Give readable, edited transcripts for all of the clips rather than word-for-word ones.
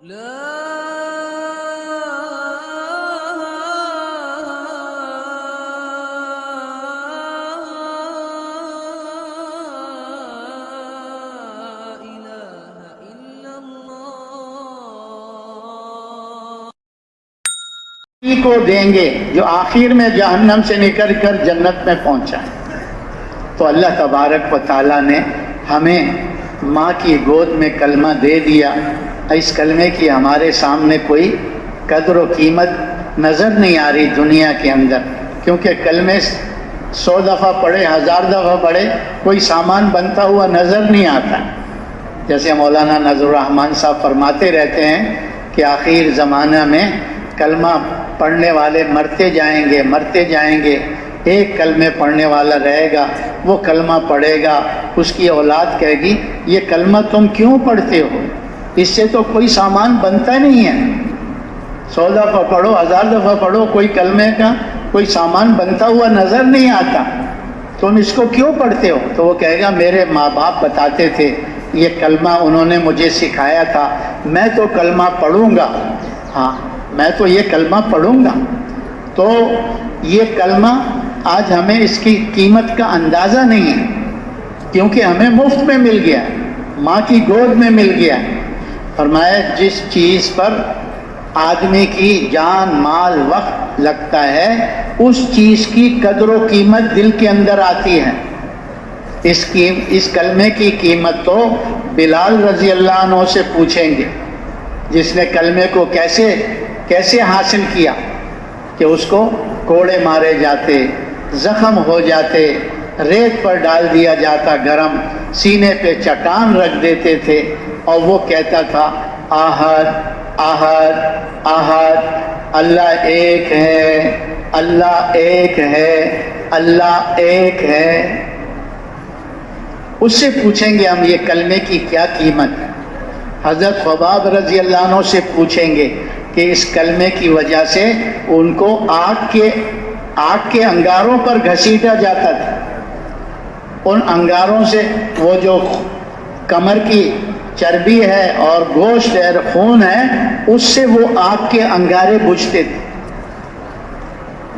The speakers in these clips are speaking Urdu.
کو دیں گے جو آخر میں جہنم سے نکل کر جنت میں پہنچا ہے۔ تو اللہ تبارک و تعالیٰ نے ہمیں ماں کی گود میں کلمہ دے دیا۔ اس کلمے کی ہمارے سامنے کوئی قدر و قیمت نظر نہیں آ رہی دنیا کے اندر، کیونکہ کلمے 100 دفعہ پڑھے 1000 دفعہ پڑھے کوئی سامان بنتا ہوا نظر نہیں آتا۔ جیسے مولانا نذر الرحمان صاحب فرماتے رہتے ہیں کہ آخر زمانہ میں کلمہ پڑھنے والے مرتے جائیں گے، ایک کلمے پڑھنے والا رہے گا، وہ کلمہ پڑھے گا، اس کی اولاد کہے گی یہ کلمہ تم کیوں پڑھتے ہو، اس سے تو کوئی سامان بنتا نہیں ہے، 100 دفعہ پڑھو 1000 دفعہ پڑھو کوئی کلمے کا کوئی سامان بنتا ہوا نظر نہیں آتا، تم اس کو کیوں پڑھتے ہو؟ تو وہ کہے گا میرے ماں باپ بتاتے تھے، یہ کلمہ انہوں نے مجھے سکھایا تھا، میں تو کلمہ پڑھوں گا، ہاں میں تو یہ کلمہ پڑھوں گا۔ تو یہ کلمہ آج ہمیں اس کی قیمت کا اندازہ نہیں ہے، کیونکہ ہمیں مفت میں مل گیا، ماں کی گود میں مل گیا۔ فرمایا جس چیز پر آدمی کی جان مال وقت لگتا ہے اس چیز کی قدر و قیمت دل کے اندر آتی ہے۔ اس کلمے کی قیمت تو بلال رضی اللہ عنہ سے پوچھیں گے، جس نے کلمے کو کیسے حاصل کیا، کہ اس کو کوڑے مارے جاتے، زخم ہو جاتے، ریت پر ڈال دیا جاتا گرم، سینے پہ چٹان رکھ دیتے تھے، اور وہ کہتا تھا آہد آہد آہد، اللہ ایک ہے، اللہ ایک ہے، اللہ ایک ہے۔ اس سے پوچھیں گے ہم یہ کلمے کی کیا قیمت ہے۔ حضرت خباب رضی اللہ عنہ سے پوچھیں گے کہ اس کلمے کی وجہ سے ان کو آگ کے انگاروں پر گھسیٹا جاتا تھا، ان انگاروں سے وہ جو کمر کی چربی ہے اور گوشت ہے خون ہے، اس سے وہ آگ کے انگارے بجھتے تھے۔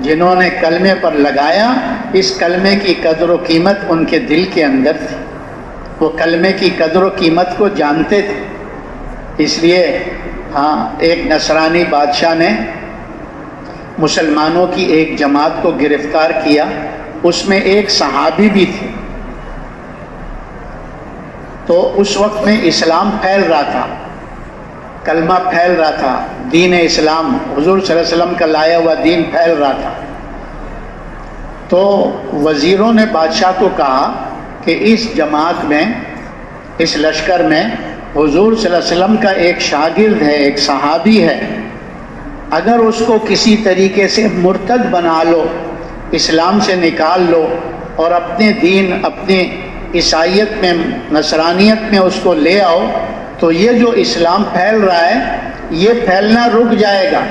جنہوں نے کلمے پر لگایا، اس کلمے کی قدر و قیمت ان کے دل کے اندر تھی، وہ کلمے کی قدر و قیمت کو جانتے تھے۔ اس لیے ایک نصرانی بادشاہ نے مسلمانوں کی ایک جماعت کو گرفتار کیا، اس میں ایک صحابی بھی تھے۔ تو اس وقت میں اسلام پھیل رہا تھا، کلمہ پھیل رہا تھا، دین اسلام حضور صلی اللہ علیہ وسلم کا لایا ہوا دین پھیل رہا تھا۔ تو وزیروں نے بادشاہ کو کہا کہ اس جماعت میں، اس لشکر میں حضور صلی اللہ علیہ وسلم کا ایک شاگرد ہے، ایک صحابی ہے، اگر اس کو کسی طریقے سے مرتد بنا لو، اسلام سے نکال لو اور اپنے دین، اپنی عیسائیت میں، نصرانیت میں اس کو لے آؤ، تو یہ جو اسلام پھیل رہا ہے یہ پھیلنا رک جائے گا۔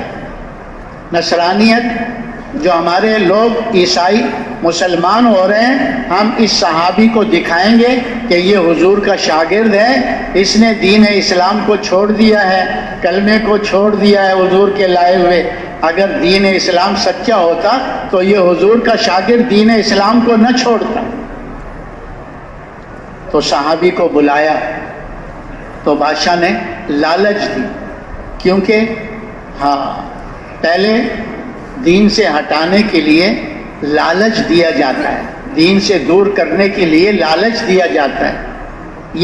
نصرانیت جو ہمارے لوگ عیسائی مسلمان ہو رہے ہیں، ہم اس صحابی کو دکھائیں گے کہ یہ حضور کا شاگرد ہے، اس نے دین اسلام کو چھوڑ دیا ہے، کلمے کو چھوڑ دیا ہے حضور کے لائے ہوئے۔ اگر دین اسلام سچا ہوتا تو یہ حضور کا شاگرد دین اسلام کو نہ چھوڑتا۔ تو صحابی کو بلایا تو بادشاہ نے لالچ دی، کیونکہ پہلے دین سے ہٹانے کے لیے لالچ دیا جاتا ہے، دین سے دور کرنے کے لیے لالچ دیا جاتا ہے،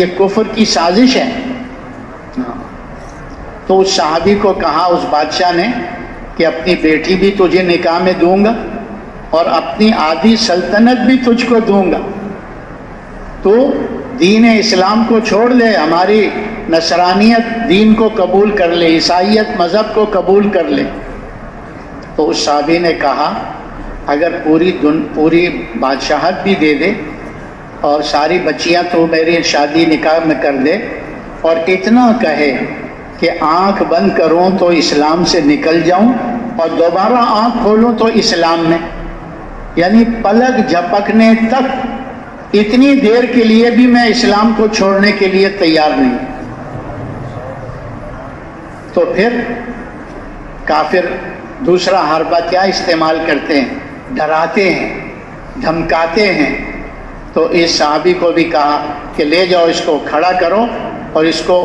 یہ کفر کی سازش ہے۔ تو اس صحابی کو کہا اس بادشاہ نے کہ اپنی بیٹی بھی تجھے نکاح میں دوں گا اور اپنی آدھی سلطنت بھی تجھ کو دوں گا، تو دین اسلام کو چھوڑ لے، ہماری نصرانیت دین کو قبول کر لے، عیسائیت مذہب کو قبول کر لے۔ تو اس صحابی نے کہا اگر پوری بادشاہت بھی دے دے اور ساری بچیاں تو میری شادی نکاح میں کر دے، اور اتنا کہے کہ آنکھ بند کروں تو اسلام سے نکل جاؤں اور دوبارہ آنکھ کھولوں تو اسلام میں، یعنی پلک جھپکنے تک اتنی دیر کے لیے بھی میں اسلام کو چھوڑنے کے لیے تیار نہیں۔ تو پھر کافر دوسرا حربہ کیا استعمال کرتے ہیں؟ ڈراتے ہیں، دھمکاتے ہیں. تو اس صحابی کو بھی کہا کہ لے جاؤ اس کو، کھڑا کرو اور اس کو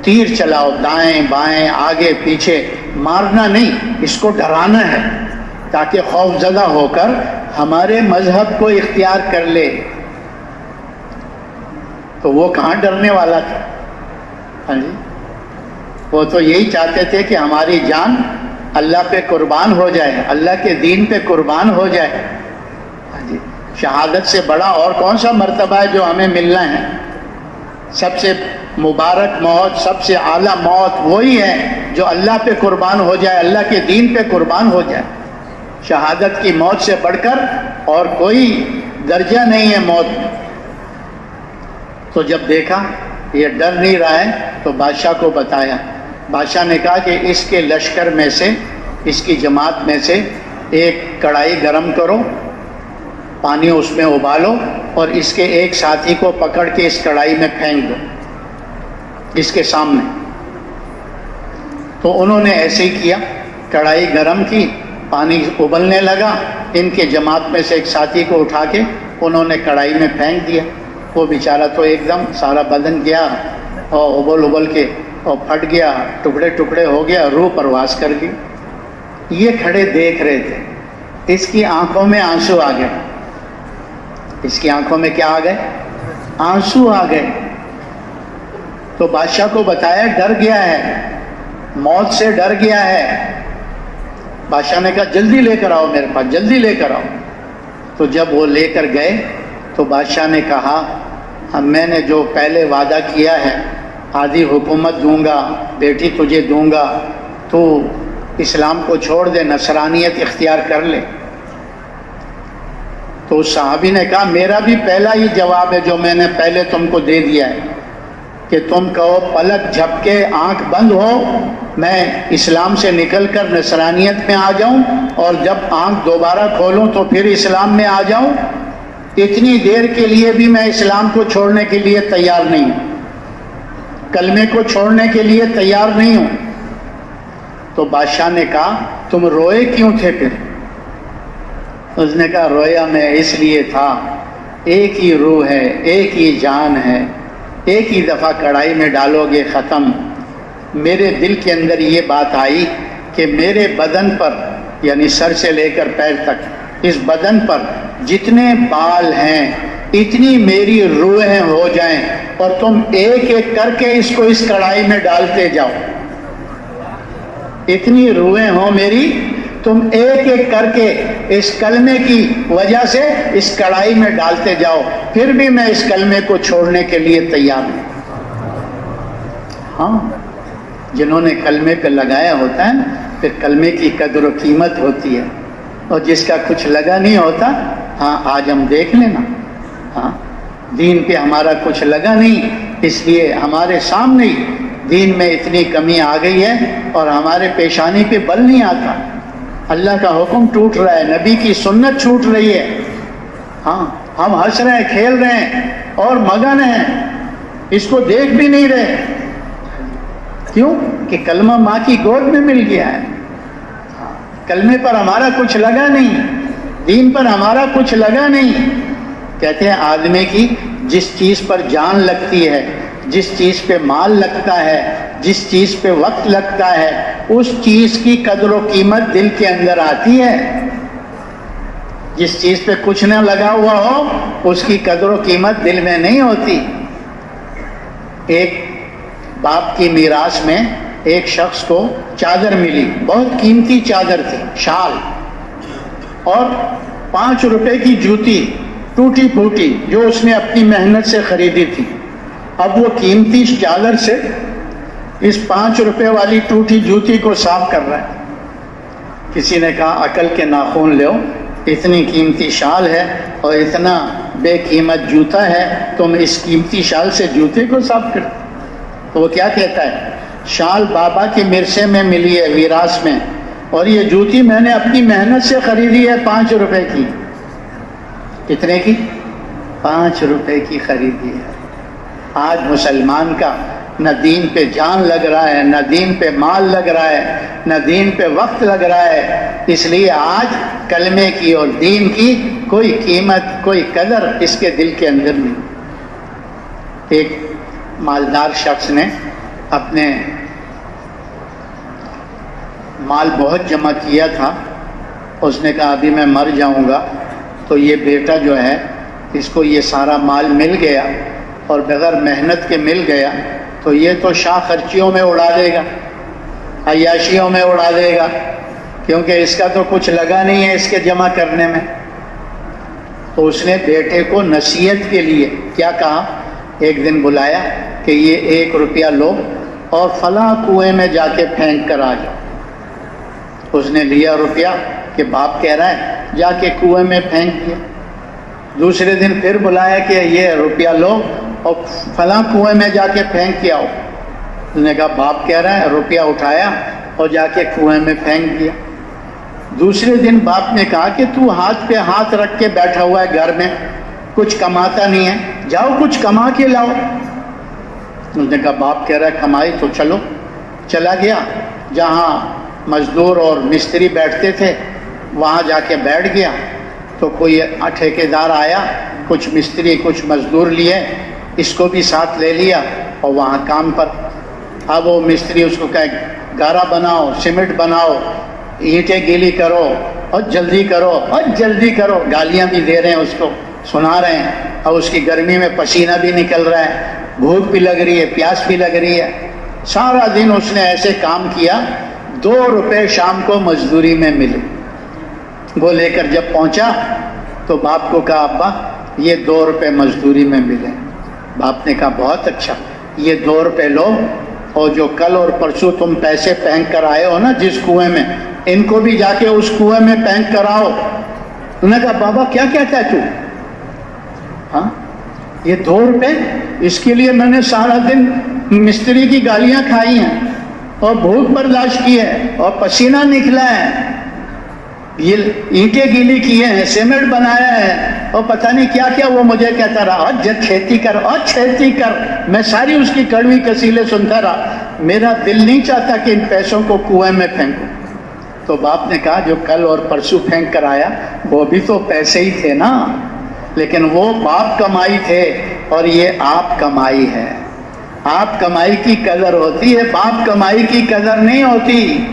تیر چلاؤ، دائیں بائیں آگے پیچھے، مارنا نہیں، اس کو ڈرانا ہے تاکہ خوف زدہ ہو کر ہمارے مذہب کو اختیار کر لے. تو وہ کہاں ڈرنے والا تھا؟ ہاں جی، وہ تو یہی چاہتے تھے کہ ہماری جان اللہ پہ قربان ہو جائے، اللہ کے دین پہ قربان ہو جائے. ہاں جی، شہادت سے بڑا اور کون سا مرتبہ ہے جو ہمیں ملنا ہے؟ سب سے مبارک موت، سب سے اعلیٰ موت وہی ہے جو اللہ پہ قربان ہو جائے، اللہ کے دین پہ قربان ہو جائے. شہادت کی موت سے بڑھ کر اور کوئی درجہ نہیں ہے موت میں. تو جب دیکھا یہ ڈر نہیں رہا ہے تو بادشاہ کو بتایا. بادشاہ نے کہا کہ اس کے لشکر میں سے، اس کی جماعت میں سے ایک کڑھائی گرم کرو، پانی اس میں ابالو اور اس کے ایک ساتھی کو پکڑ کے اس کڑھائی میں پھینک دو اس کے سامنے. تو انہوں نے ایسے ہی کیا، کڑھائی گرم کی، پانی ابلنے لگا، ان کے جماعت میں سے ایک ساتھی کو اٹھا کے انہوں نے کڑھائی میں پھینک دیا. وہ بیچارہ تو ایک دم سارا بدن گیا اور ابل کے اور پھٹ گیا، ٹکڑے ٹکڑے ہو گیا، روح پرواز کر گئی. یہ کھڑے دیکھ رہے تھے، اس کی آنکھوں میں آنسو آ گئے. اس کی آنکھوں میں کیا آ گئے؟ آنسو آ گئے. تو بادشاہ کو بتایا ڈر گیا ہے، موت سے ڈر گیا ہے. بادشاہ نے کہا جلدی لے کر آؤ میرے پاس، جلدی لے کر آؤ. تو جب وہ لے کر گئے تو بادشاہ نے کہا میں نے جو پہلے وعدہ کیا ہے، آدھی حکومت دوں گا، بیٹی تجھے دوں گا، تو اسلام کو چھوڑ دے، نصرانیت اختیار کر لے. تو اس صحابی نے کہا میرا بھی پہلا ہی جواب ہے جو میں نے پہلے تم کو دے دیا ہے کہ تم کہو پلک جھپکے آنکھ بند ہو میں اسلام سے نکل کر نصرانیت میں آ جاؤں، اور جب آنکھ دوبارہ کھولوں تو پھر اسلام میں آ جاؤں. اتنی دیر کے لیے بھی میں اسلام کو چھوڑنے کے لیے تیار نہیں ہوں، کلمے کو چھوڑنے کے لیے تیار نہیں ہوں. تو بادشاہ نے کہا تم روئے کیوں تھے پھر؟ اس نے کہا رویا میں اس لیے تھا، ایک ہی روح ہے، ایک ہی جان ہے، ایک ہی دفعہ کڑھائی میں ڈالو گے ختم. میرے دل کے اندر یہ بات آئی کہ میرے بدن پر، یعنی سر سے لے کر پیر تک، اس بدن پر جتنے بال ہیں اتنی میری روحیں ہو جائیں اور تم ایک ایک کر کے اس کو اس کڑھائی میں ڈالتے جاؤ. اتنی روحیں ہوں میری، تم ایک ایک کر کے اس کلمے کی وجہ سے اس کڑھائی میں ڈالتے جاؤ، پھر بھی میں اس کلمے کو چھوڑنے کے لیے تیار ہوں. ہاں، جنہوں نے کلمے پہ لگایا ہوتا ہے پھر کلمے کی قدر و قیمت ہوتی ہے، اور جس کا کچھ لگا نہیں ہوتا، ہاں آج ہم دیکھ لینا، ہاں دین پہ ہمارا کچھ لگا نہیں، اس لیے ہمارے سامنے ہی دین میں اتنی کمی آ گئی ہے اور ہمارے پیشانی پہ بل نہیں آتا. اللہ کا حکم ٹوٹ رہا ہے، نبی کی سنت چھوٹ رہی ہے. ہاں ہم ہنس رہے ہیں، کھیل رہے ہیں اور مگن ہیں، اس کو دیکھ بھی نہیں رہے. کیوں؟ کہ کلمہ ماں کی گود میں مل گیا ہے. کلمے پر ہمارا کچھ لگا نہیں، دین پر ہمارا کچھ لگا نہیں. کہتے ہیں آدمی کی جس چیز پر جان لگتی ہے، جس چیز پہ مال لگتا ہے، جس چیز پہ وقت لگتا ہے، اس چیز کی قدر و قیمت دل کے اندر آتی ہے. جس چیز پہ کچھ نہ لگا ہوا ہو اس کی قدر و قیمت دل میں نہیں ہوتی. ایک باپ کی میراث میں ایک شخص کو چادر ملی، بہت قیمتی چادر تھی، شال، اور 5 روپے کی جوتی ٹوٹی پھوٹی جو اس نے اپنی محنت سے خریدی تھی. اب وہ قیمتی چادر سے اس 5 روپے والی ٹوٹی جوتی کو صاف کر رہا ہے. کسی نے کہا عقل کے ناخن لو، اتنی قیمتی شال ہے اور اتنا بے قیمت جوتا ہے، تم اس قیمتی شال سے جوتے کو صاف کرتے؟ تو وہ کیا کہتا ہے، شال بابا کے مرثے میں ملی ہے ویراث میں، اور یہ جوتی میں نے اپنی محنت سے خریدی ہے 5 روپے کی. کتنے کی؟ 5 روپے کی خریدی ہے. آج مسلمان کا نہ دین پہ جان لگ رہا ہے، نہ دین پہ مال لگ رہا ہے، نہ دین پہ وقت لگ رہا ہے۔ اس لیے آج کلمے کی اور دین کی کوئی قیمت، کوئی قدر اس کے دل کے اندر نہیں۔ ایک مالدار شخص نے اپنے مال بہت جمع کیا تھا، اس نے کہا ابھی میں مر جاؤں گا تو یہ بیٹا جو ہے اس کو یہ سارا مال مل گیا اور بغیر محنت کے مل گیا تو یہ تو شاہ خرچیوں میں اڑا دے گا، عیاشیوں میں اڑا دے گا، کیونکہ اس کا تو کچھ لگا نہیں ہے اس کے جمع کرنے میں۔ تو اس نے بیٹے کو نصیحت کے لیے کیا کہا، ایک دن بلایا کہ یہ 1 روپیہ لو اور فلاں کنویں میں جا کے پھینک کر آ جاؤ۔ اس نے لیا روپیہ کہ باپ کہہ رہا ہے جا کے کنویں میں پھینک دیا۔ دوسرے دن پھر بلایا کہ یہ روپیہ لو اور فلاں کنویں میں جا کے پھینک کے آؤ۔ اس نے کہا باپ کہہ رہا ہے، روپیہ اٹھایا اور جا کے کنویں میں پھینک دیا۔ دوسرے دن باپ نے کہا کہ تو ہاتھ پہ ہاتھ رکھ کے بیٹھا ہوا ہے گھر میں، کچھ کماتا نہیں ہے، جاؤ کچھ کما کے لاؤ۔ اس نے کہا باپ کہہ رہا ہے کمائی تو چلو۔ چلا گیا جہاں مزدور اور مستری بیٹھتے تھے، وہاں جا کے بیٹھ گیا تو کوئی ٹھیکیدار آیا، کچھ مستری کچھ مزدور لیے، اس کو بھی ساتھ لے لیا اور وہاں کام پر۔ اب وہ مستری اس کو کہے گارا بناؤ، سیمنٹ بناؤ، اینٹیں گیلی کرو اور جلدی کرو اور جلدی کرو، گالیاں بھی دے رہے ہیں اس کو، سنا رہے ہیں، اور اس کی گرمی میں پسینہ بھی نکل رہا ہے، بھوک بھی لگ رہی ہے، پیاس بھی لگ رہی ہے۔ سارا دن اس نے ایسے کام کیا، 2 روپے شام کو مزدوری میں ملے۔ وہ لے کر جب پہنچا تو باپ کو کہا ابا یہ 2 روپے مزدوری میں ملے۔ باپ نے کہا بہت اچھا، یہ 2 روپے لو اور جو کل اور پرسوں تم پیسے پھینک کر آئے ہو نا جس کنویں میں، ان کو بھی جا کے اس کنویں میں پھینک کر آؤ۔ انہوں نے کہا بابا کیا کہتا ہے تو؟ ہاں یہ 2 روپے، اس کے لیے میں نے سارا دن مستری کی گالیاں کھائی ہیں اور بھوک برداشت کی ہے اور پسینہ نکلا ہے، یہ اینٹیں گیلی کیے ہیں، سیمنٹ بنایا ہے اور پتہ نہیں کیا کیا وہ مجھے کہتا رہا، اور جب کھیتی کر اور کھیتی کر، میں ساری اس کی کڑوی کسیلیں سنتا رہا، میرا دل نہیں چاہتا کہ ان پیسوں کو کنویں میں پھینکوں۔ تو باپ نے کہا جو کل اور پرسوں پھینک کر آیا وہ بھی تو پیسے ہی تھے نا، لیکن وہ باپ کمائی تھے اور یہ آپ کمائی ہے۔ آپ کمائی کی قدر ہوتی ہے، باپ کمائی کی قدر نہیں ہوتی۔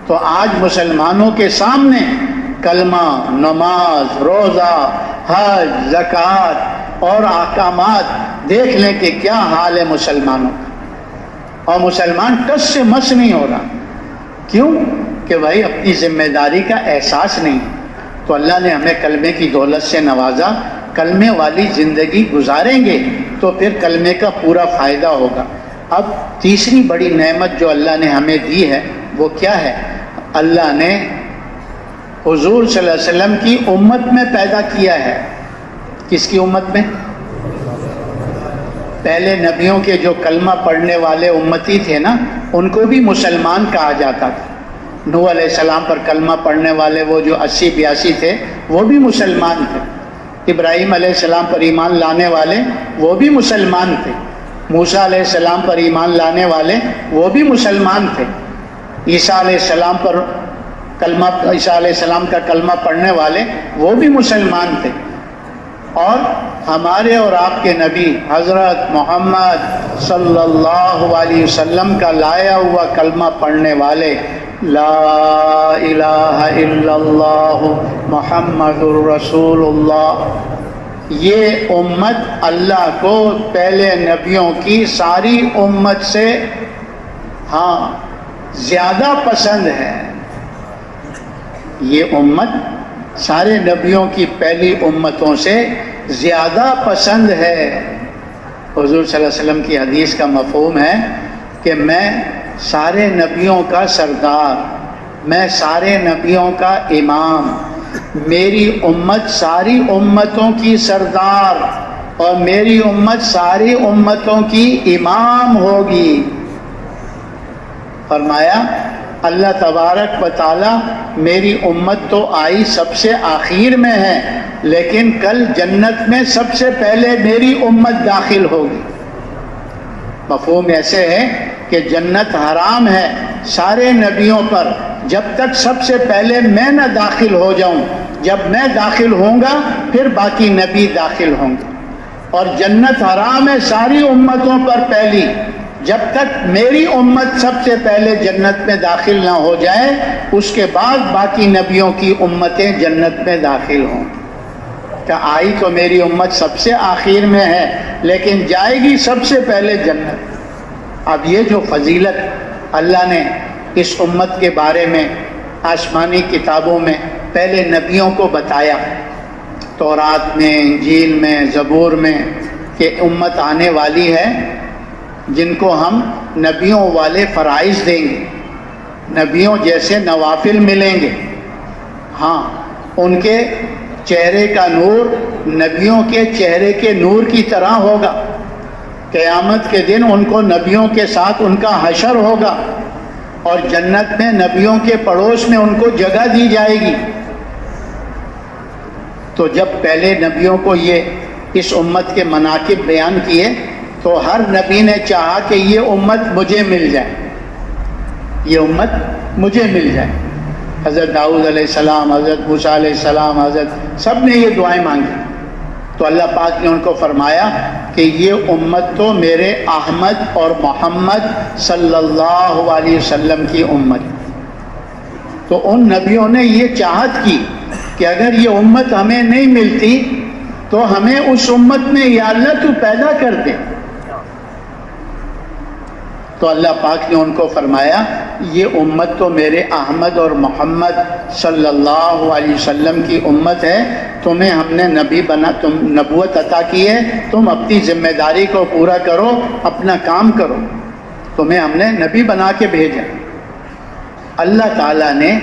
تو آج مسلمانوں کے سامنے کلمہ، نماز، روزہ، حج، زکوٰۃ اور احکامات دیکھ لیں کہ کیا حال ہے مسلمانوں کا، اور مسلمان ٹس سے مس نہیں ہو رہا۔ کیوں؟ کہ بھائی اپنی ذمہ داری کا احساس نہیں۔ تو اللہ نے ہمیں کلمے کی دولت سے نوازا، کلمے والی زندگی گزاریں گے تو پھر کلمے کا پورا فائدہ ہوگا۔ اب تیسری بڑی نعمت جو اللہ نے ہمیں دی ہے وہ کیا ہے؟ اللہ نے حضور صلی اللہ علیہ وسلم کی امت میں پیدا کیا ہے۔ کس کی امت میں؟ پہلے نبیوں کے جو کلمہ پڑھنے والے امتی تھے نا، ان کو بھی مسلمان کہا جاتا تھا۔ نوح علیہ السلام پر کلمہ پڑھنے والے وہ جو 80-82 تھے وہ بھی مسلمان تھے۔ ابراہیم علیہ السلام پر ایمان لانے والے وہ بھی مسلمان تھے۔ موسیٰ علیہ السلام پر ایمان لانے والے وہ بھی مسلمان تھے۔ عیسیٰ علیہ السلام پر عیسیٰ علیہ السلام کا کلمہ پڑھنے والے وہ بھی مسلمان تھے۔ اور ہمارے اور آپ کے نبی حضرت محمد صلی اللہ علیہ وسلم کا لایا ہوا کلمہ پڑھنے والے لا الہ الا اللہ محمد الرسول اللہ، یہ امت اللہ کو پہلے نبیوں کی ساری امت سے زیادہ پسند ہے۔ یہ امت سارے نبیوں کی پہلی امتوں سے زیادہ پسند ہے۔ حضور صلی اللہ علیہ وسلم کی حدیث کا مفہوم ہے کہ میں سارے نبیوں کا سردار، میں سارے نبیوں کا امام، میری امت ساری امتوں کی سردار اور میری امت ساری امتوں کی امام ہوگی۔ فرمایا اللہ تبارک و تعالی میری امت تو آئی سب سے آخر میں ہے، لیکن کل جنت میں سب سے پہلے میری امت داخل ہوگی۔ مفہوم ایسے ہے کہ جنت حرام ہے سارے نبیوں پر جب تک سب سے پہلے میں نہ داخل ہو جاؤں. جب میں داخل ہوں گا پھر باقی نبی داخل ہوں گے. اور جنت حرام ہے ساری امتوں پر پہلی جب تک میری امت سب سے پہلے جنت میں داخل نہ ہو جائے، اس کے بعد باقی نبیوں کی امتیں جنت میں داخل ہوں. کہ آئی تو میری امت سب سے آخر میں ہے لیکن جائے گی سب سے پہلے جنت. اب یہ جو فضیلت اللہ نے اس امت کے بارے میں آسمانی کتابوں میں پہلے نبیوں کو بتایا، تورات میں، انجیل میں، زبور میں، کہ امت آنے والی ہے جن کو ہم نبیوں والے فرائض دیں گے، نبیوں جیسے نوافل ملیں گے. ہاں، ان کے چہرے کا نور نبیوں کے چہرے کے نور کی طرح ہوگا. قیامت کے دن ان کو نبیوں کے ساتھ ان کا حشر ہوگا اور جنت میں نبیوں کے پڑوس میں ان کو جگہ دی جائے گی. تو جب پہلے نبیوں کو یہ اس امت کے مناقب بیان کیے تو ہر نبی نے چاہا کہ یہ امت مجھے مل جائے، یہ امت مجھے مل جائے. حضرت داؤد علیہ السلام، حضرت موسیٰ علیہ السلام، حضرت سب نے یہ دعائیں مانگی. تو اللہ پاک نے ان کو فرمایا کہ یہ امت تو میرے احمد اور محمد صلی اللہ علیہ وسلم کی امت. تو ان نبیوں نے یہ چاہت کی کہ اگر یہ امت ہمیں نہیں ملتی تو ہمیں اس امت میں یا اللہ تو پیدا کر دے. تو اللہ پاک نے ان کو فرمایا یہ امت تو میرے احمد اور محمد صلی اللہ علیہ وسلم کی امت ہے، تمہیں ہم نے نبی بنا، تم نبوت عطا کی ہے، تم اپنی ذمہ داری کو پورا کرو، اپنا کام کرو، تمہیں ہم نے نبی بنا کے بھیجا. اللہ تعالیٰ نے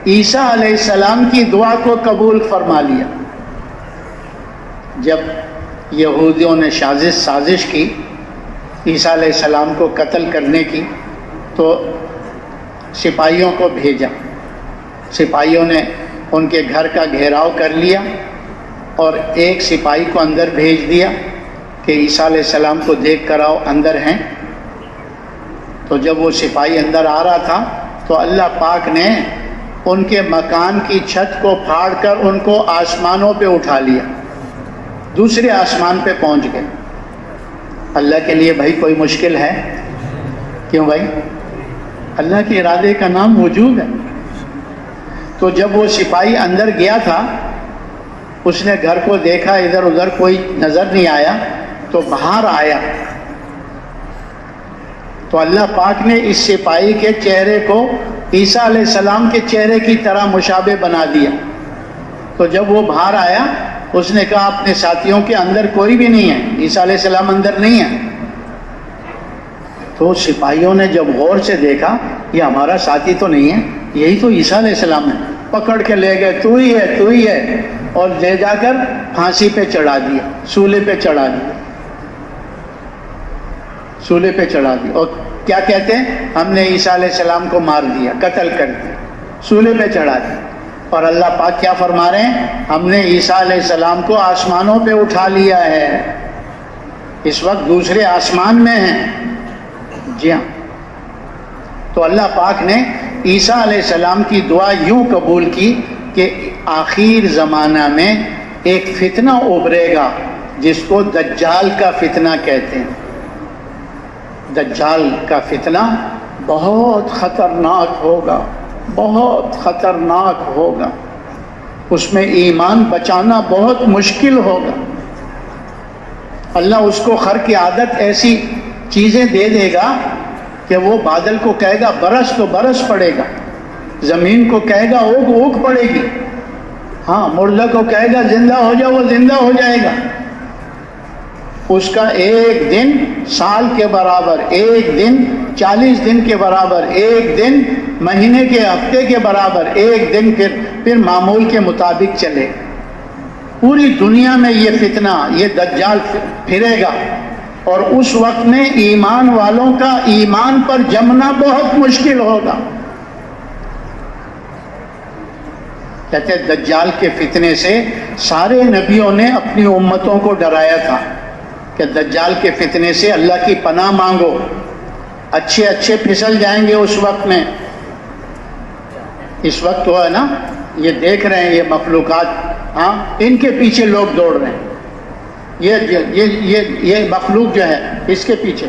عیسیٰ علیہ السلام کی دعا کو قبول فرما لیا. جب یہودیوں نے سازش کی عیسیٰ علیہ السلام کو قتل کرنے کی تو سپاہیوں کو بھیجا. سپاہیوں نے ان کے گھر کا گھیراؤ کر لیا اور ایک سپاہی کو اندر بھیج دیا کہ عیسیٰ علیہ السلام کو دیکھ کر آؤ، اندر ہیں. تو جب وہ سپاہی اندر آ رہا تھا تو اللہ پاک نے ان کے مکان کی چھت کو پھاڑ کر ان کو آسمانوں پہ اٹھا لیا، دوسرے آسمان پہ پہنچ گئے. اللہ کے لیے بھائی کوئی مشکل ہے؟ کیوں بھائی؟ اللہ کے ارادے کا نام وجود ہے. تو جب وہ سپاہی اندر گیا تھا اس نے گھر کو دیکھا، ادھر ادھر کوئی نظر نہیں آیا تو باہر آیا. تو اللہ پاک نے اس سپاہی کے چہرے کو عیسیٰ علیہ السلام کے چہرے کی طرح مشابہ بنا دیا. تو جب وہ باہر آیا اس نے کہا اپنے ساتھیوں کے اندر کوئی بھی نہیں ہے، عیسیٰ علیہ السلام اندر نہیں ہے. تو سپاہیوں نے جب غور سے دیکھا یہ ہمارا ساتھی تو نہیں ہے، یہی تو عیسیٰ علیہ السلام ہے. پکڑ کے لے گئے، تو ہی ہے تو ہی ہے، اور لے جا کر پھانسی پہ چڑھا دیا، سولے پہ چڑھا دیا، سولے پہ چڑھا دیا. اور کیا کہتے ہیں؟ ہم نے عیسیٰ علیہ السلام کو مار دیا، قتل کر دیا، سولے پہ چڑھا دیا. اور اللہ پاک کیا فرما رہے ہیں؟ ہم نے عیسیٰ علیہ السلام کو آسمانوں پہ اٹھا لیا ہے، اس وقت دوسرے آسمان میں ہیں. جی ہاں. تو اللہ پاک نے عیسیٰ علیہ السلام کی دعا یوں قبول کی کہ آخر زمانہ میں ایک فتنہ ابھرے گا جس کو دجال کا فتنہ کہتے ہیں. دجال کا فتنہ بہت خطرناک ہوگا، بہت خطرناک ہوگا. اس میں ایمان بچانا بہت مشکل ہوگا. اللہ اس کو خر کی عادت ایسی چیزیں دے دے گا کہ وہ بادل کو کہے گا برس تو برس پڑے گا، زمین کو کہے گا اوگ اوگ پڑے گی، ہاں مردہ کو کہے گا زندہ ہو جاؤ، وہ زندہ ہو جائے گا. اس کا ایک دن سال کے برابر، ایک دن 40 دن کے برابر، ایک دن مہینے کے ہفتے کے برابر، ایک دن پھر معمول کے مطابق چلے. پوری دنیا میں یہ فتنہ، یہ دجال پھرے گا اور اس وقت میں ایمان والوں کا ایمان پر جمنا بہت مشکل ہوگا. کہتے ہیں دجال کے فتنے سے سارے نبیوں نے اپنی امتوں کو ڈرایا تھا کہ دجال کے فتنے سے اللہ کی پناہ مانگو، اچھے اچھے پھسل جائیں گے اس وقت میں. اس وقت تو ہے نا، یہ دیکھ رہے ہیں یہ مخلوقات، ہاں ان کے پیچھے لوگ دوڑ رہے ہیں، یہ مخلوق جو ہے اس کے پیچھے،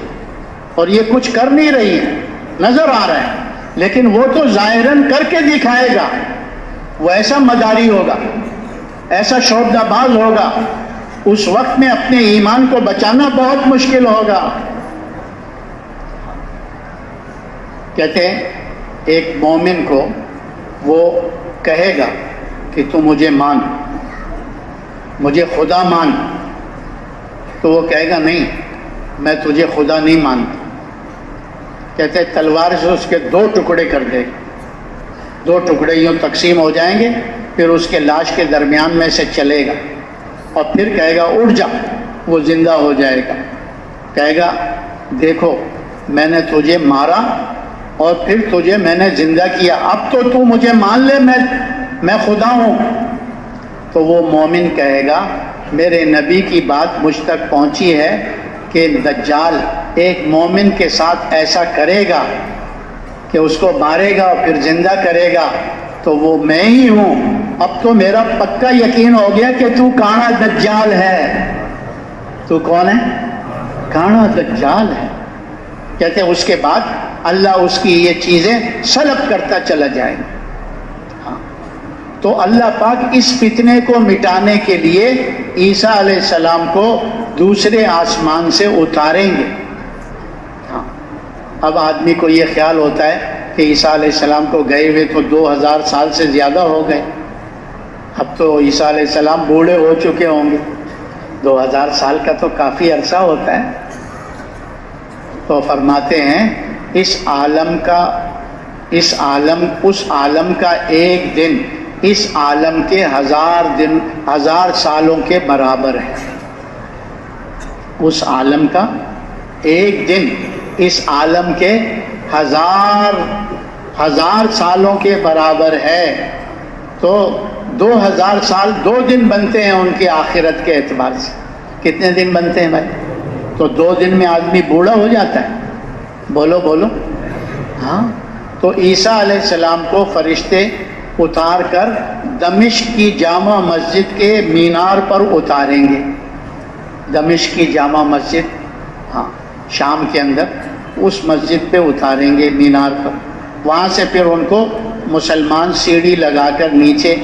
اور یہ کچھ کر نہیں رہی ہے، نظر آ رہا ہے، لیکن وہ تو ظاہراً کر کے دکھائے گا. وہ ایسا مداری ہوگا، ایسا شعبدہ باز ہوگا، اس وقت میں اپنے ایمان کو بچانا بہت مشکل ہوگا. کہتے ہیں ایک مومن کو وہ کہے گا کہ تو مجھے مان، مجھے خدا مان، تو وہ کہے گا نہیں میں تجھے خدا نہیں مانتا. کہتے ہیں تلوار سے اس کے 2 ٹکڑے کر دے گا، 2 ٹکڑے یوں تقسیم ہو جائیں گے، پھر اس کے لاش کے درمیان میں سے چلے گا اور پھر کہے گا اٹھ جا، وہ زندہ ہو جائے گا. کہے گا دیکھو میں نے تجھے مارا اور پھر تجھے میں نے زندہ کیا، اب تو تو مجھے مان لے میں خدا ہوں. تو وہ مومن کہے گا میرے نبی کی بات مجھ تک پہنچی ہے کہ دجال ایک مومن کے ساتھ ایسا کرے گا کہ اس کو مارے گا اور پھر زندہ کرے گا، تو وہ میں ہی ہوں. اب تو میرا پکا یقین ہو گیا کہ تو کانا دجال ہے. تو کون ہے؟ کانا دجال ہے. کہتے ہیں اس کے بعد اللہ اس کی یہ چیزیں سلب کرتا چلا جائے گا. تو اللہ پاک اس فتنے کو مٹانے کے لیے عیسیٰ علیہ السلام کو دوسرے آسمان سے اتاریں گے. اب آدمی کو یہ خیال ہوتا ہے کہ عیسیٰ علیہ السلام کو گئے ہوئے تو 2000 سال سے زیادہ ہو گئے، اب تو عیسیٰ علیہ السلام بوڑھے ہو چکے ہوں گے. 2000 سال کا تو کافی عرصہ ہوتا ہے. تو فرماتے ہیں اس عالم اس عالم کا ایک دن اس عالم کے 1000 سالوں کے برابر ہے. اس عالم کا ایک دن اس عالم کے 1000 سالوں کے برابر ہے. تو 2000 سال 2 دن بنتے ہیں ان کی آخرت کے اعتبار سے. کتنے دن بنتے ہیں بھائی؟ تو 2 دن میں آدمی بوڑھا ہو جاتا ہے. بولو بولو. ہاں. تو عیسیٰ علیہ السلام کو فرشتے اتار کر دمشق کی جامع مسجد کے مینار پر اتاریں گے. دمشق کی جامع مسجد، ہاں شام کے اندر، اس مسجد پہ اتاریں گے مینار پر. وہاں سے پھر ان کو مسلمان سیڑھی لگا کر نیچے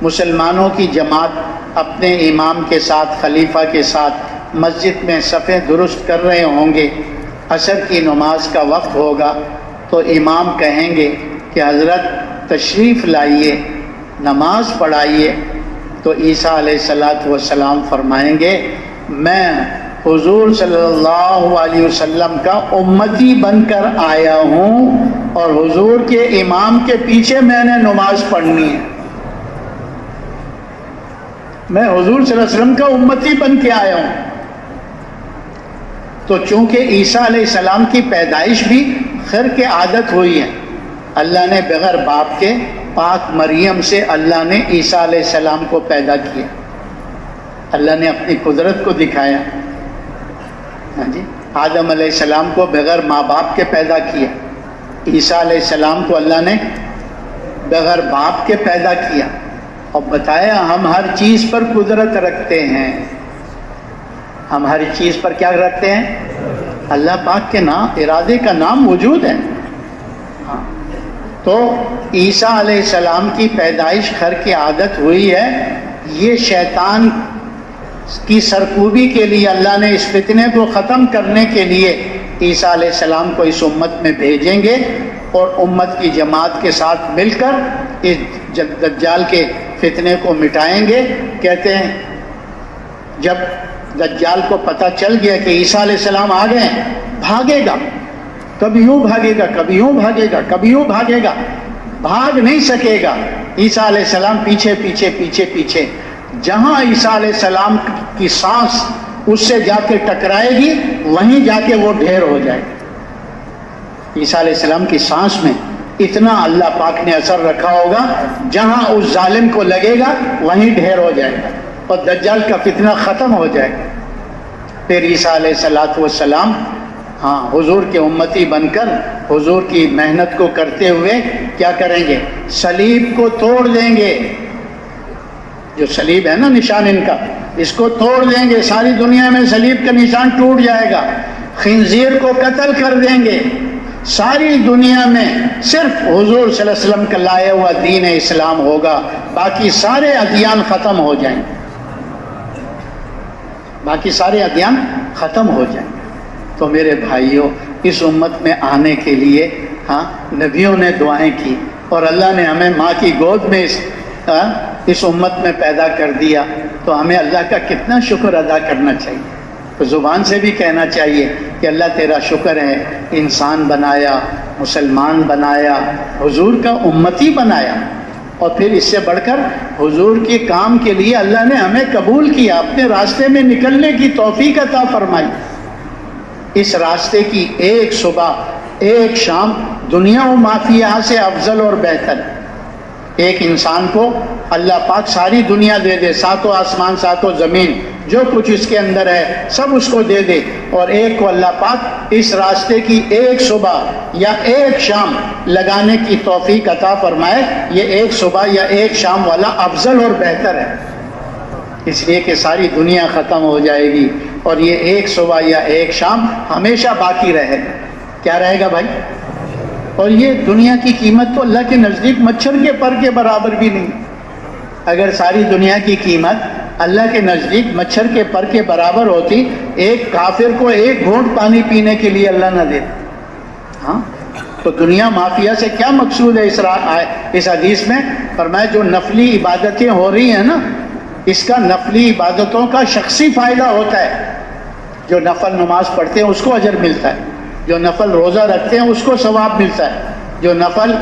مسلمانوں کی جماعت اپنے امام کے ساتھ، خلیفہ کے ساتھ مسجد میں صفیں درست کر رہے ہوں گے. عصر کی نماز کا وقت ہوگا تو امام کہیں گے کہ حضرت تشریف لائیے، نماز پڑھائیے. تو عیسیٰ علیہ السلام فرمائیں گے میں حضور صلی اللہ علیہ وسلم کا امتی بن کر آیا ہوں اور حضور کے امام کے پیچھے میں نے نماز پڑھنی ہے. میں حضور صلی اللہ علیہ وسلم کا امتی بن کے آیا ہوں. تو چونکہ عیسیٰ علیہ السلام کی پیدائش بھی خیر کے عادت ہوئی ہے، اللہ نے بغیر باپ کے پاک مریم سے اللہ نے عیسیٰ علیہ السلام کو پیدا کیا. اللہ نے اپنی قدرت کو دکھایا. ہاں جی. آدم علیہ السلام کو بغیر ماں باپ کے پیدا کیا، عیسیٰ علیہ السلام کو اللہ نے بغیر باپ کے پیدا کیا اور بتایا ہم ہر چیز پر قدرت رکھتے ہیں. ہم ہر چیز پر کیا رکھتے ہیں؟ اللہ پاک کے نام، ارادے کا نام وجود ہے. ہاں. تو عیسیٰ علیہ السلام کی پیدائش خر کی عادت ہوئی ہے. یہ شیطان کی سرکوبی کے لیے اللہ نے اس فتنے کو ختم کرنے کے لیے عیسیٰ علیہ السلام کو اس امت میں بھیجیں گے اور امت کی جماعت کے ساتھ مل کر اس دجال کے فتنے کو مٹائیں گے. کہتے ہیں جب دجال کو پتہ چل گیا کہ عیسیٰ علیہ السلام آ گئے، بھاگے گا. کبھی یوں بھاگے گا، کبھی یوں بھاگے گا، کبھی یوں بھاگے گا، بھاگ نہیں سکے گا. عیسیٰ علیہ السلام پیچھے پیچھے پیچھے پیچھے. جہاں عیسیٰ علیہ السلام کی سانس اس سے جا کے ٹکرائے گی وہیں جا کے وہ ڈھیر ہو جائے گا. عیسیٰ علیہ السلام کی سانس میں اتنا اللہ پاک نے اثر رکھا ہوگا، جہاں اس ظالم کو لگے گا وہیں ڈھیر ہو جائے گا اور دجال کا فتنہ ختم ہو جائے گا. پھر عیسیٰ علیہ السلام ہاں حضور کے امتی بن کر حضور کی محنت کو کرتے ہوئے کیا کریں گے؟ صلیب کو توڑ دیں گے. جو صلیب ہے نا نشان ان کا، اس کو توڑ دیں گے. ساری دنیا میں صلیب کا نشان ٹوٹ جائے گا. خنزیر کو قتل کر دیں گے. ساری دنیا میں صرف حضور صلی اللہ علیہ وسلم کا لایا ہوا دین اسلام ہوگا، باقی سارے ادیان ختم ہو جائیں گے. باقی سارے ادیان ختم ہو جائیں گے. تو میرے بھائیوں، اس امت میں آنے کے لیے ہاں نبیوں نے دعائیں کی، اور اللہ نے ہمیں ماں کی گود میں اس امت میں پیدا کر دیا. تو ہمیں اللہ کا کتنا شکر ادا کرنا چاہیے. تو زبان سے بھی کہنا چاہیے کہ اللہ تیرا شکر ہے، انسان بنایا، مسلمان بنایا، حضور کا امتی بنایا، اور پھر اس سے بڑھ کر حضور کے کام کے لیے اللہ نے ہمیں قبول کیا، اپنے راستے میں نکلنے کی توفیق عطا فرمائی. اس راستے کی ایک صبح ایک شام دنیا و ما فیہا سے افضل اور بہتر. ایک انسان کو اللہ پاک ساری دنیا دے دے، ساتوں آسمان ساتوں زمین، جو کچھ اس کے اندر ہے سب اس کو دے دے، اور ایک کو اللہ پاک اس راستے کی ایک صبح یا ایک شام لگانے کی توفیق عطا فرمائے. یہ ایک صبح یا ایک شام والا افضل اور بہتر ہے، اس لیے کہ ساری دنیا ختم ہو جائے گی، اور یہ ایک صبح یا ایک شام ہمیشہ باقی رہے. کیا رہے گا بھائی؟ اور یہ دنیا کی قیمت تو اللہ کے نزدیک مچھر کے پر کے برابر بھی نہیں. اگر ساری دنیا کی قیمت اللہ کے نزدیک مچھر کے پر کے برابر ہوتی، ایک کافر کو ایک گھونٹ پانی پینے کے لیے اللہ نہ دے. ہاں تو دنیا مافیا سے کیا مقصود ہے؟ اس حدیث میں فرمایا جو نفلی عبادتیں ہو رہی ہیں نا، اس کا نفلی عبادتوں کا شخصی فائدہ ہوتا ہے. جو نفل نماز پڑھتے ہیں اس کو اجر ملتا ہے، جو نفل روزہ رکھتے ہیں اس کو ثواب ملتا ہے، جو نفل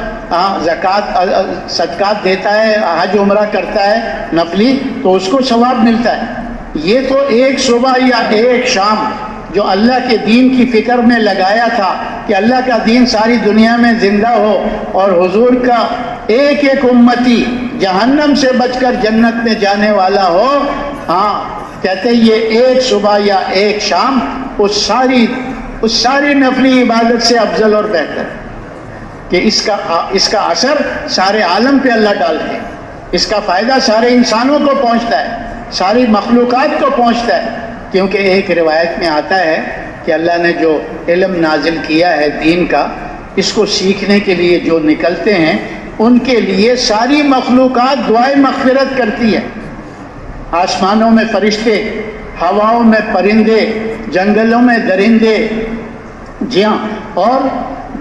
زکوٰۃ صدقات دیتا ہے، حج عمرہ کرتا ہے نفلی، تو اس کو ثواب ملتا ہے. یہ تو ایک صبح یا ایک شام جو اللہ کے دین کی فکر میں لگایا تھا کہ اللہ کا دین ساری دنیا میں زندہ ہو اور حضور کا ایک ایک امتی جہنم سے بچ کر جنت میں جانے والا ہو. ہاں کہتے ہیں یہ ایک صبح یا ایک شام اس ساری نفلی عبادت سے افضل اور بہتر، کہ اس کا اثر سارے عالم پہ اللہ ڈالتے ہیں، اس کا فائدہ سارے انسانوں کو پہنچتا ہے، ساری مخلوقات کو پہنچتا ہے. کیونکہ ایک روایت میں آتا ہے کہ اللہ نے جو علم نازل کیا ہے دین کا، اس کو سیکھنے کے لیے جو نکلتے ہیں ان کے لیے ساری مخلوقات دعائیں مغفرت کرتی ہے. آسمانوں میں فرشتے، ہواؤں میں پرندے، جنگلوں میں درندے، جی ہاں، اور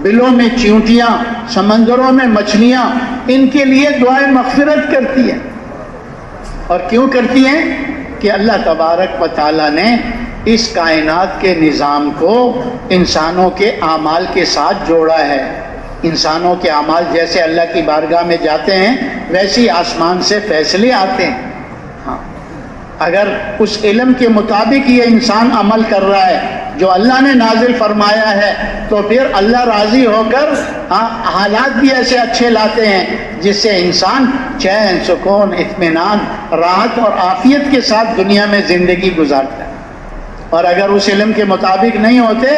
بلوں میں چیونٹیاں، سمندروں میں مچھلیاں، ان کے لیے دعائیں مغفرت کرتی ہیں. اور کیوں کرتی ہیں؟ کہ اللہ تبارک و تعالیٰ نے اس کائنات کے نظام کو انسانوں کے اعمال کے ساتھ جوڑا ہے. انسانوں کے اعمال جیسے اللہ کی بارگاہ میں جاتے ہیں ویسے آسمان سے فیصلے آتے ہیں. ہاں اگر اس علم کے مطابق یہ انسان عمل کر رہا ہے جو اللہ نے نازل فرمایا ہے، تو پھر اللہ راضی ہو کر حالات بھی ایسے اچھے لاتے ہیں جس سے انسان چین، سکون، اطمینان، راحت اور عافیت کے ساتھ دنیا میں زندگی گزارتا ہے. اور اگر اس علم کے مطابق نہیں ہوتے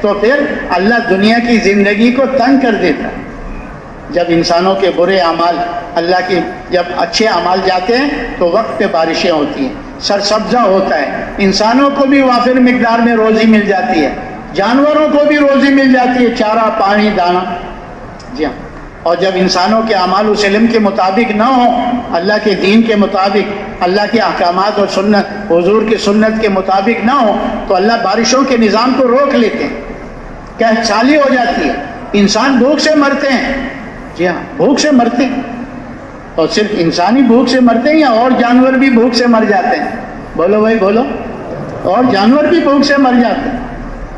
تو پھر اللہ دنیا کی زندگی کو تنگ کر دیتا ہے. جب انسانوں کے برے اعمال اللہ کی جب اچھے اعمال جاتے ہیں تو وقت پہ بارشیں ہوتی ہیں، سرسبزہ ہوتا ہے، انسانوں کو بھی وافر مقدار میں روزی مل جاتی ہے، جانوروں کو بھی روزی مل جاتی ہے، چارہ، پانی، دانہ. جی ہاں. اور جب انسانوں کے اعمال اس علم کے مطابق نہ ہوں، اللہ کے دین کے مطابق، اللہ کے احکامات اور سنت، حضور کی سنت کے مطابق نہ ہوں، تو اللہ بارشوں کے نظام کو روک لیتے ہیں، قحط سالی ہو جاتی ہے، انسان بھوک سے مرتے ہیں. جی ہاں، بھوک سے مرتے ہیں. اور صرف انسانی بھوک سے مرتے ہیں یا اور جانور بھی بھوک سے مر جاتے ہیں؟ بولو بھائی بولو. اور جانور بھی بھوک سے مر جاتے ہیں.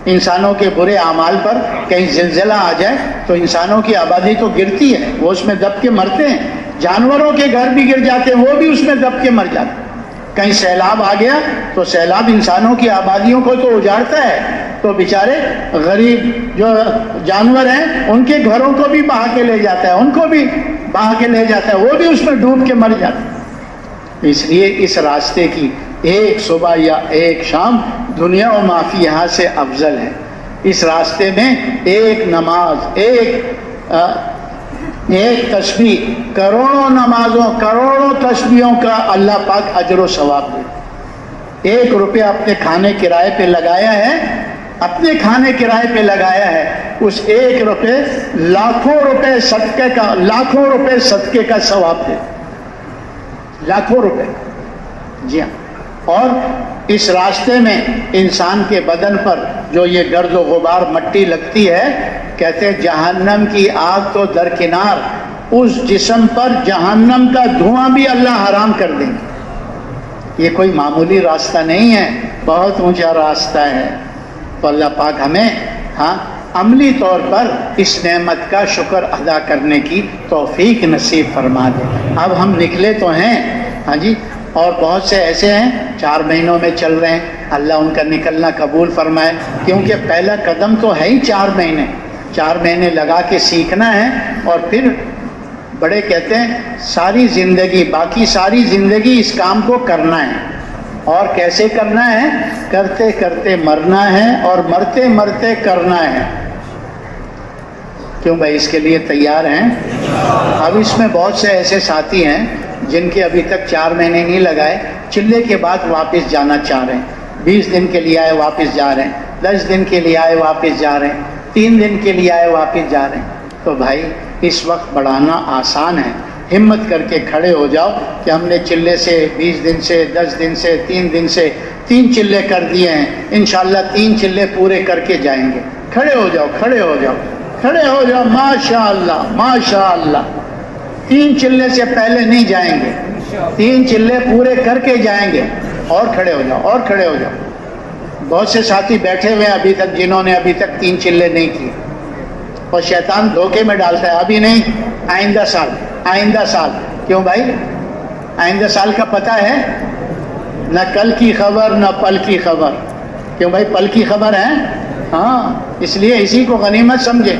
انسانوں کے برے اعمال پر کہیں زلزلہ آ جائے تو انسانوں کی آبادی تو گرتی ہے، وہ اس میں دب کے مرتے ہیں. جانوروں کے گھر بھی گر جاتے ہیں، وہ بھی اس میں دب کے مر جاتے ہیں. کہیں سیلاب آ گیا تو سیلاب انسانوں کی آبادیوں کو تو اجاڑتا ہے، تو بیچارے غریب جو جانور ہیں ان کے گھروں کو بھی بہا کے لے جاتا ہے، ان کو بھی بہا کے لے جاتا ہے، وہ بھی اس میں ڈوب کے مر جاتے ہیں. اس لیے اس راستے کی ایک صبح یا ایک شام دنیا و معافی یہاں سے افضل ہے. اس راستے میں ایک نماز، ایک تسبیح کروڑوں نمازوں، کروڑوں تسبیحوں کا اللہ پاک اجر و ثواب دے. 1 روپیہ اپنے کھانے کرائے پہ لگایا ہے، اپنے کھانے کرائے پہ لگایا ہے، اس 1 روپے لاکھوں روپے صدقے کا ثواب دے. لاکھوں روپے. جی ہاں. اور اس راستے میں انسان کے بدن پر جو یہ گرد و غبار مٹی لگتی ہے، کہتے ہیں جہنم کی آگ تو درکنار، اس جسم پر جہنم کا دھواں بھی اللہ حرام کر دیں گے. یہ کوئی معمولی راستہ نہیں ہے، بہت اونچا راستہ ہے. تو اللہ پاک ہمیں عملی طور پر اس نعمت کا شکر ادا کرنے کی توفیق نصیب فرما دے. اب ہم نکلے تو ہیں جی، اور بہت سے ایسے ہیں 4 مہینوں میں چل رہے ہیں. اللہ ان کا نکلنا قبول فرمائے، کیونکہ پہلا قدم تو ہے ہی 4 مہینے. 4 مہینے لگا کے سیکھنا ہے، اور پھر بڑے کہتے ہیں ساری زندگی، باقی ساری زندگی اس کام کو کرنا ہے. اور کیسے کرنا ہے؟ کرتے کرتے مرنا ہے، اور مرتے مرتے کرنا ہے. کیوں بھائی، اس کے لیے تیار ہیں؟ اب اس میں بہت سے ایسے ساتھی ہیں جن کے ابھی تک 4 مہینے نہیں لگائے، چلے کے بعد واپس جانا چاہ رہے ہیں. 20 دن کے لیے آئے واپس جا رہے ہیں، 10 دن کے لیے آئے واپس جا رہے ہیں، 3 دن کے لیے آئے واپس جا رہے ہیں. تو بھائی اس وقت بڑھانا آسان ہے. ہمت کر کے کھڑے ہو جاؤ کہ ہم نے چلے سے 20 دن سے، 10 دن سے، 3 دن سے 3 چلے کر دیے ہیں. انشاءاللہ 3 چلے پورے کر کے جائیں گے. کھڑے ہو جاؤ، کھڑے ہو جاؤ، کھڑے ہو جاؤ. ماشاءاللہ ماشاءاللہ. 3 چلے سے پہلے نہیں جائیں گے، 3 چلے پورے کر کے جائیں گے. اور کھڑے ہو جاؤ، اور کھڑے ہو جاؤ. بہت سے ساتھی بیٹھے ہوئے ہیں ابھی تک جنہوں نے ابھی تک 3 چلے نہیں کیے، اور شیطان دھوکے میں ڈالتا ہے ابھی نہیں، آئندہ سال، آئندہ سال. کیوں بھائی؟ آئندہ سال کا پتہ ہے؟ نہ کل کی خبر نہ پل کی خبر. کیوں بھائی؟ پل کی خبر ہے. ہاں، اس لیے اسی کو غنیمت سمجھے.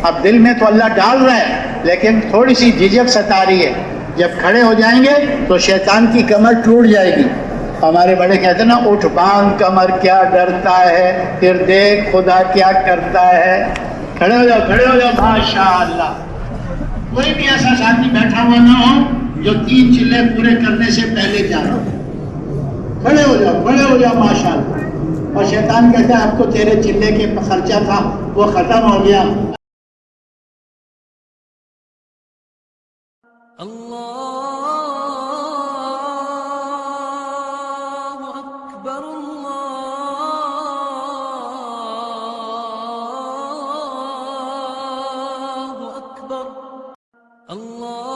اب دل میں تو اللہ ڈال رہا ہے، لیکن تھوڑی سی جھجک ستا رہی ہے. جب کھڑے ہو جائیں گے تو شیطان کی کمر ٹوٹ جائے گی. ہمارے بڑے کہتے ہیں نا، اٹھ باندھ کمر کیا ڈرتا ہے، پھر دیکھ خدا کیا کرتا ہے. کھڑے ہو جاؤ، کھڑے ہو جاؤ. ماشاءاللہ. کوئی بھی ایسا ساتھی بیٹھا ہوا نہ ہو جو 3 چلے پورے کرنے سے پہلے جا رہا ہو. کھڑے ہو جاؤ، کھڑے ہو جاؤ. ماشاءاللہ. اور شیطان کہتا ہے اب تو تیرے چلے کے خرچہ تھا وہ ختم ہو گیا. اللہ اکبر، اللہ اکبر، اللہ